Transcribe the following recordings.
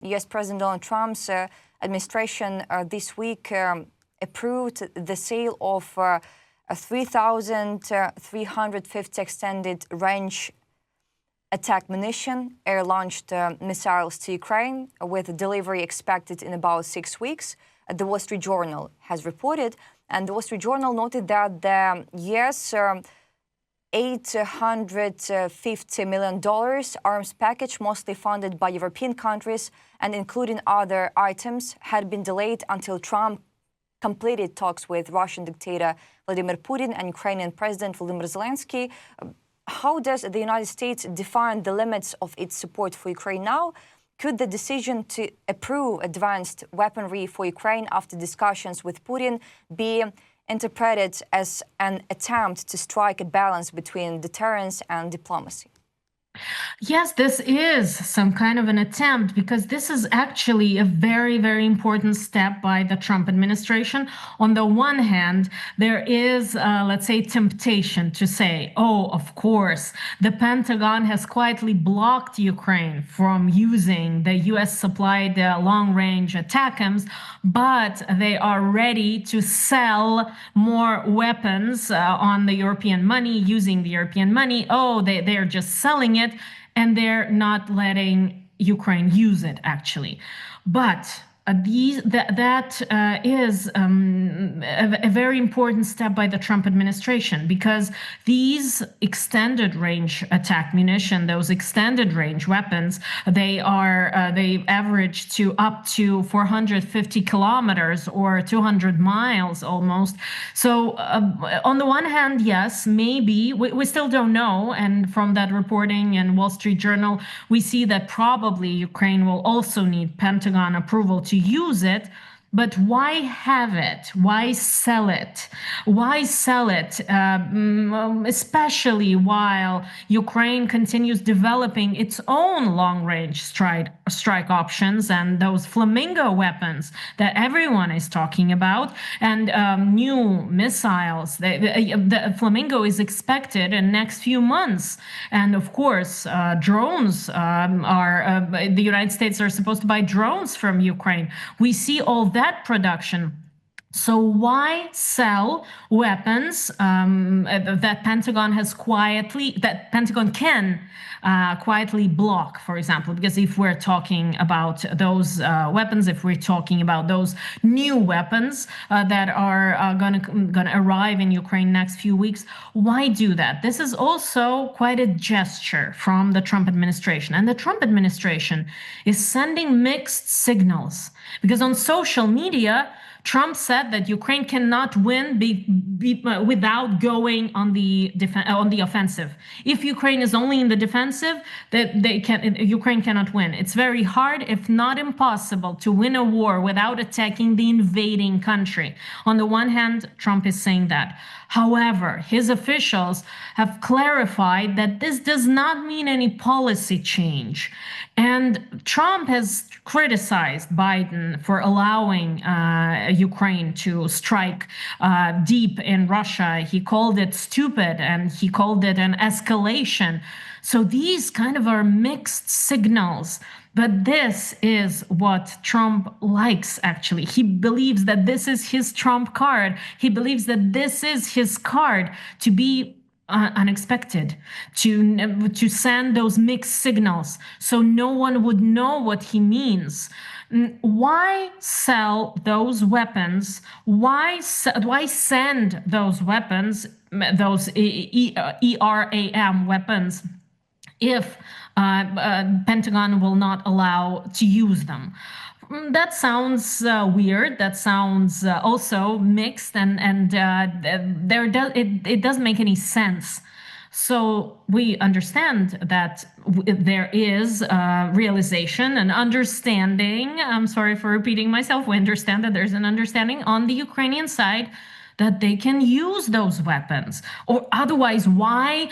U.S. President Donald Trump's administration this week approved the sale of 3,350 extended range attack munition, air-launched missiles to Ukraine, with delivery expected in about 6 weeks. The Wall Street Journal has reported, and the Wall Street Journal noted that the U.S. $850 million arms package, mostly funded by European countries and including other items, had been delayed until Trump completed talks with Russian dictator Vladimir Putin and Ukrainian President Volodymyr Zelensky. How does the United States define the limits of its support for Ukraine now? Could the decision to approve advanced weaponry for Ukraine after discussions with Putin be interpreted as an attempt to strike a balance between deterrence and diplomacy? Yes, this is some kind of an attempt, because this is actually a very, very important step by the Trump administration. On the one hand, there is, let's say, temptation to say, oh, of course, the Pentagon has quietly blocked Ukraine from using the US supplied long-range ATACMS, but they are ready to sell more weapons on the European money, using the European money. Oh, they're just selling it, and they're not letting Ukraine use it, actually. But that is a very important step by the Trump administration, because these extended range attack munition, those extended range weapons, they average to up to 450 kilometers or 200 miles almost. So on the one hand, yes, maybe we still don't know. And from that reporting in Wall Street Journal, we see that probably Ukraine will also need Pentagon approval to use it. But why have it? Why sell it? Why sell it, especially while Ukraine continues developing its own long-range strike options and those Flamingo weapons that everyone is talking about, and new missiles. The Flamingo is expected in the next few months. And of course, drones the United States are supposed to buy drones from Ukraine. We see all that production. So why sell weapons that Pentagon can quietly block, for example? Because if we're talking about those weapons, if we're talking about those new weapons that are gonna arrive in Ukraine next few weeks, why do that? This is also quite a gesture from the Trump administration, and the Trump administration is sending mixed signals, because on social media, Trump said that Ukraine cannot win without going on the offensive. If Ukraine is only in the defensive, Ukraine cannot win. It's very hard, if not impossible, to win a war without attacking the invading country. On the one hand, Trump is saying that. However, his officials have clarified that this does not mean any policy change. And Trump has criticized Biden for allowing Ukraine to strike deep in Russia. He called it stupid, and he called it an escalation. So these kind of are mixed signals. But this is what Trump likes, actually. He believes that this is his Trump card. He believes that this is his card to be unexpected, to send those mixed signals so no one would know what he means. Why sell those weapons? Why send those weapons, those ERAM weapons, if Pentagon will not allow to use them? That sounds weird. That sounds also mixed, and it doesn't make any sense. So we understand that there is realization and understanding. I'm sorry for repeating myself. We understand that there's an understanding on the Ukrainian side that they can use those weapons, or otherwise, why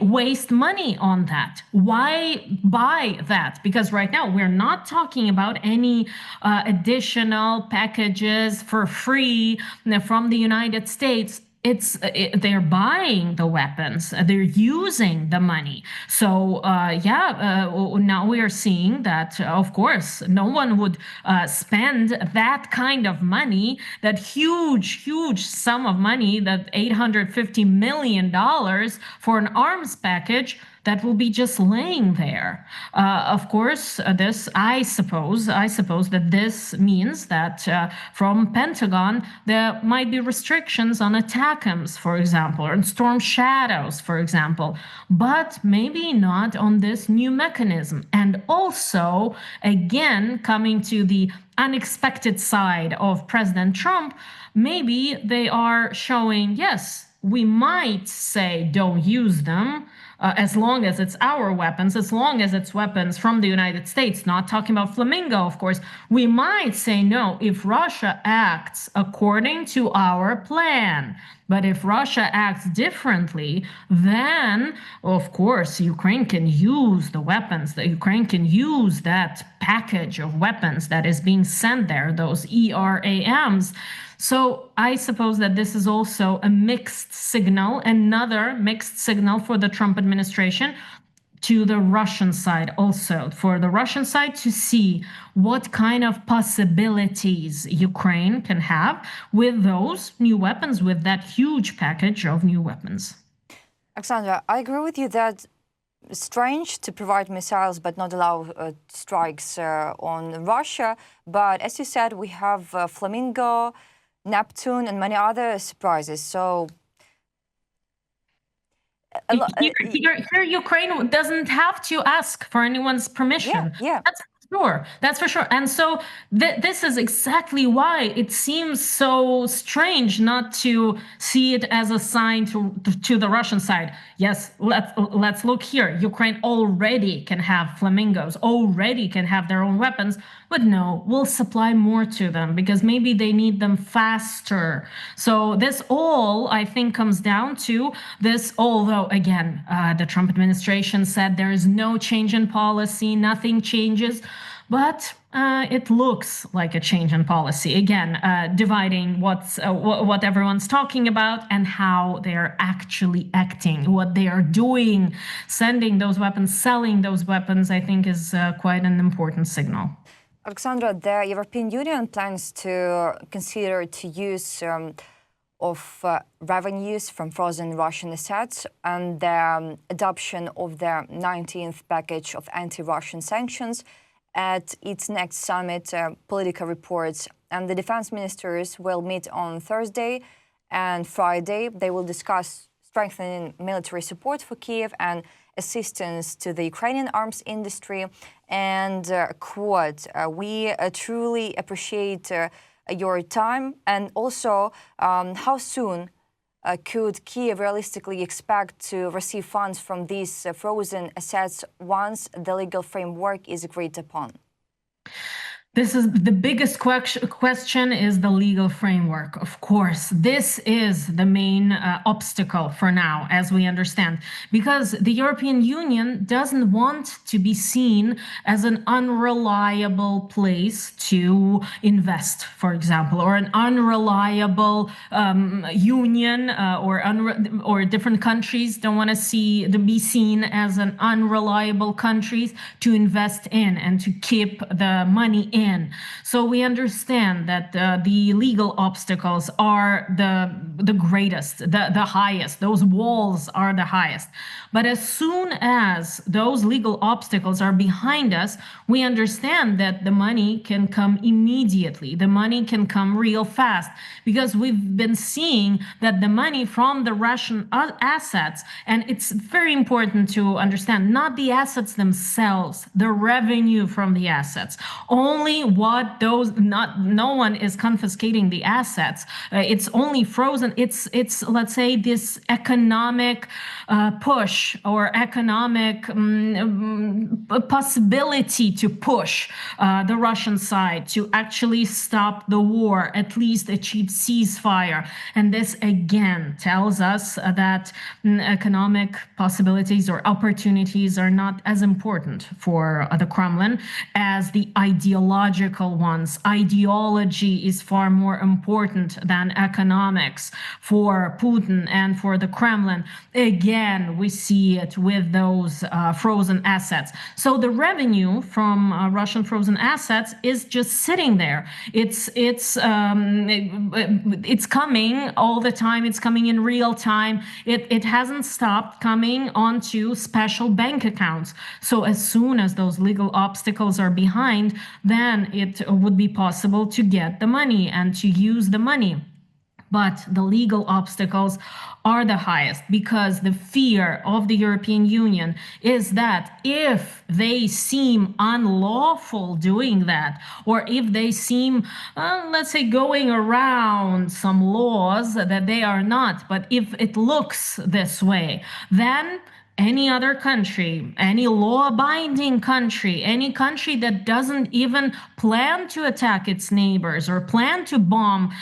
waste money on that? Why buy that? Because right now we're not talking about any additional packages for free from the United States. they're buying the weapons, they're using the money. So now we are seeing that, of course, no one would spend that kind of money, that huge sum of money, that $850 million for an arms package that will be just laying there. Of course, I suppose that this means that from Pentagon there might be restrictions on ATACMS, for example, or on Storm Shadows, for example, but maybe not on this new mechanism. And also, again, coming to the unexpected side of President Trump, maybe they are showing, yes, we might say don't use them, as long as it's our weapons, as long as it's weapons from the United States, not talking about Flamingo, of course. We might say no if Russia acts according to our plan. But if Russia acts differently, then, of course, Ukraine can use the weapons. The Ukraine can use that package of weapons that is being sent there, those ERAMs. So I suppose that this is also a mixed signal, another mixed signal for the Trump administration to the Russian side also, for the Russian side to see what kind of possibilities Ukraine can have with those new weapons, with that huge package of new weapons. Alexandra, I agree with you that it's strange to provide missiles but not allow strikes on Russia. But as you said, we have Flamingo, Neptune, and many other surprises. So here Ukraine doesn't have to ask for anyone's permission. Yeah. That's for sure. And so this is exactly why it seems so strange not to see it as a sign to the Russian side. Yes, let's look here. Ukraine already can have Flamingos, already can have their own weapons, but no, we'll supply more to them because maybe they need them faster. So this all, I think, comes down to this, although, again, the Trump administration said there is no change in policy, nothing changes. But it looks like a change in policy. Again, dividing what everyone's talking about and how they're actually acting, what they are doing, sending those weapons, selling those weapons, I think is quite an important signal. Alexandra, the European Union plans to consider to use of revenues from frozen Russian assets and the adoption of the 19th package of anti-Russian sanctions at its next summit, Politico reports. And the defense ministers will meet on Thursday and Friday. They will discuss strengthening military support for Kiev and assistance to the Ukrainian arms industry. And quote, we truly appreciate your time. And also, how soon could Kiev realistically expect to receive funds from these frozen assets once the legal framework is agreed upon? This is the biggest question is the legal framework. Of course, this is the main obstacle for now, as we understand, because the European Union doesn't want to be seen as an unreliable place to invest, for example, or an unreliable union, or different countries don't want to be seen as an unreliable countries to invest in and to keep the money in. So we understand that the legal obstacles are the greatest, the highest. Those walls are the highest. But as soon as those legal obstacles are behind us, we understand that the money can come immediately. The money can come real fast because we've been seeing that the money from the Russian assets, and it's very important to understand, not the assets themselves, the revenue from the assets, only what those, no one is confiscating the assets. It's only frozen. It's let's say this economic push or economic possibility to push the Russian side to actually stop the war, at least achieve ceasefire. And this again tells us that economic possibilities or opportunities are not as important for the Kremlin as the ideological ideological ones. Ideology is far more important than economics for Putin and for the Kremlin. Again, we see it with those frozen assets. So the revenue from Russian frozen assets is just sitting there. It's coming all the time. It's coming in real time. It hasn't stopped coming onto special bank accounts. So as soon as those legal obstacles are behind, then it would be possible to get the money and to use the money. But the legal obstacles are the highest, because the fear of the European Union is that if they seem unlawful doing that, or if they seem, let's say, going around some laws that they are not, but if it looks this way, then any other country, any law-abiding country, any country that doesn't even plan to attack its neighbors or plan to bomb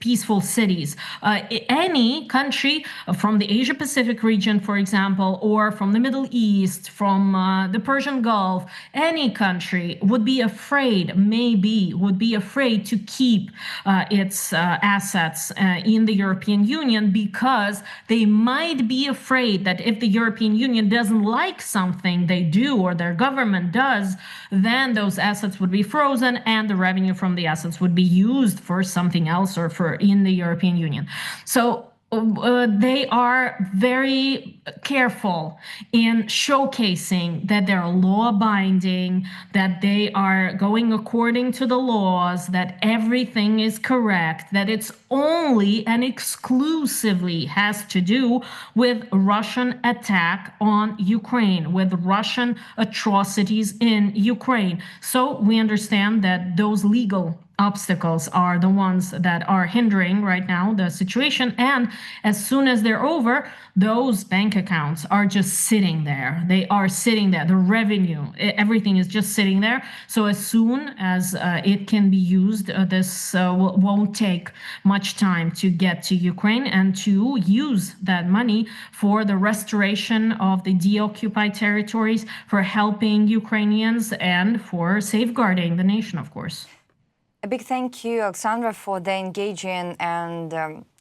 peaceful cities, any country from the Asia-Pacific region, for example, or from the Middle East, from the Persian Gulf, any country would be afraid, would be afraid to keep its assets in the European Union, because they might be afraid that if the European Union doesn't like something they do or their government does, then those assets would be frozen and the revenue from the assets would be used for something else or for in the European Union. So they are very careful in showcasing that they're law-abiding, that they are going according to the laws, that everything is correct, that it's only and exclusively has to do with Russian attack on Ukraine, with Russian atrocities in Ukraine. So we understand that those legal obstacles are the ones that are hindering right now the situation, and as soon as they're over, those bank accounts are just sitting there. They are sitting there. The revenue, everything is just sitting there. So as soon as it can be used, this won't take much time to get to Ukraine and to use that money for the restoration of the deoccupied territories, for helping Ukrainians, and for safeguarding the nation, of course. A big thank you, Alexandra, for the engaging and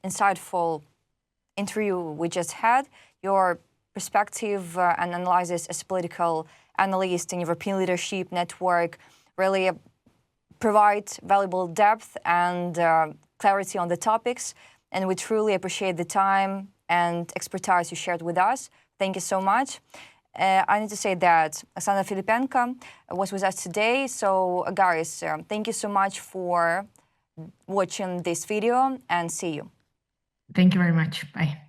insightful interview we just had. Your perspective and analysis as a political analyst in European Leadership Network really provide valuable depth and clarity on the topics. And we truly appreciate the time and expertise you shared with us. Thank you so much. I need to say that Alexandra Filippenko was with us today. So guys, thank you so much for watching this video, and see you. Thank you very much. Bye.